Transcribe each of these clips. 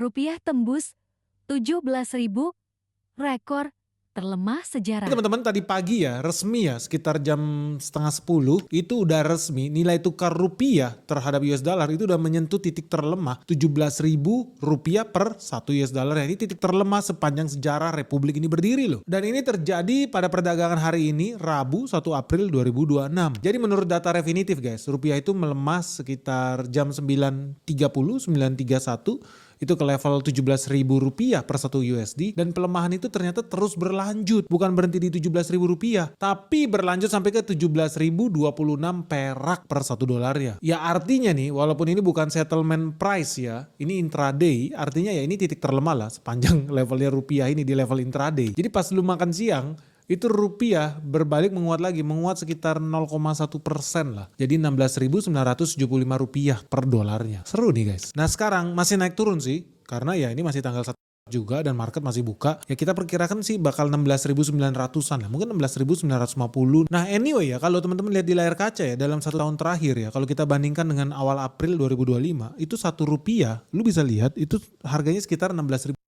Rupiah tembus 17.000, rekor terlemah sejarah. Teman-teman, tadi pagi ya resmi ya sekitar jam setengah 10 itu udah resmi nilai tukar rupiah terhadap US dollar itu udah menyentuh titik terlemah 17.000 rupiah per 1 US dollar. Ini titik terlemah sepanjang sejarah Republik ini berdiri loh. Dan ini terjadi pada perdagangan hari ini Rabu 1 April 2026. Jadi menurut data Refinitiv guys, rupiah itu melemah sekitar jam 9.30, 9.31 itu ke level 17.000 rupiah per 1 USD, dan pelemahan itu ternyata terus berlanjut, bukan berhenti di 17.000 rupiah tapi berlanjut sampai ke 17.026 perak per 1 dolar ya. Ya artinya nih, walaupun ini bukan settlement price ya, ini intraday, artinya ya ini titik terlemah lah sepanjang levelnya rupiah ini di level intraday. Jadi pas lu makan siang itu rupiah berbalik menguat sekitar 0,1% lah. Jadi 16.975 rupiah per dolarnya. Seru nih guys. Nah sekarang masih naik turun sih, karena ya ini masih tanggal 1 juga dan market masih buka. Ya kita perkirakan sih bakal 16.900-an lah, mungkin 16.950. Nah anyway ya, kalau teman-teman lihat di layar kaca ya, dalam 1 tahun terakhir ya, kalau kita bandingkan dengan awal April 2025, itu 1 rupiah, lu bisa lihat itu harganya sekitar 16.000.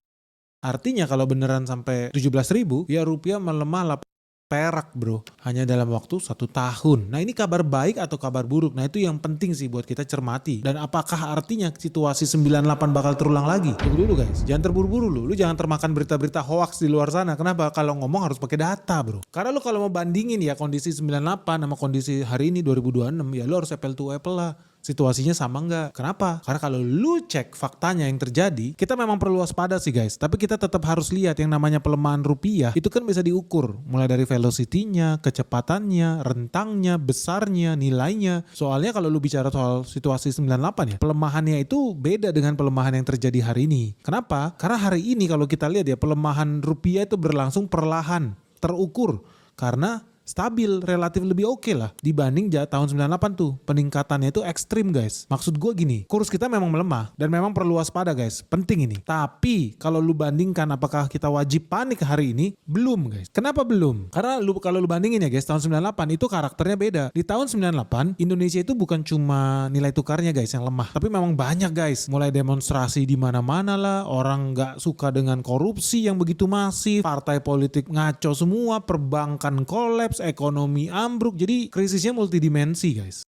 Artinya kalau beneran sampai 17.000 ya rupiah melemah 8 perak bro, hanya dalam waktu 1 tahun. Nah ini kabar baik atau kabar buruk? Nah itu yang penting sih buat kita cermati. Dan apakah artinya situasi 98 bakal terulang lagi? Tunggu dulu guys, jangan terburu-buru lu jangan termakan berita-berita hoax di luar sana. Kenapa? Kalau ngomong harus pakai data bro. Karena lu kalau mau bandingin ya kondisi 98 sama kondisi hari ini 2026 ya lu harus apple to apple lah. Situasinya sama nggak? Kenapa? Karena kalau lu cek faktanya yang terjadi, kita memang perlu waspada sih guys. Tapi kita tetap harus lihat yang namanya pelemahan rupiah, itu kan bisa diukur. Mulai dari velocity-nya, kecepatannya, rentangnya, besarnya, nilainya. Soalnya kalau lu bicara soal situasi 98 ya, pelemahannya itu beda dengan pelemahan yang terjadi hari ini. Kenapa? Karena hari ini kalau kita lihat ya, pelemahan rupiah itu berlangsung perlahan, terukur. Karena stabil, relatif lebih oke lah dibanding tahun 98 tuh. Peningkatannya itu ekstrim guys. Maksud gue gini, kurs kita memang melemah dan memang perlu waspada guys. Penting ini. Tapi kalau lu bandingkan apakah kita wajib panik hari ini? Belum guys. Kenapa belum? Karena kalau lu bandingin ya guys, tahun 98 itu karakternya beda. Di tahun 98 Indonesia itu bukan cuma nilai tukarnya guys yang lemah, tapi memang banyak guys. Mulai demonstrasi di mana-mana lah, orang nggak suka dengan korupsi yang begitu masif, partai politik ngaco semua, perbankan kolaps, ekonomi ambruk, jadi krisisnya multidimensi guys.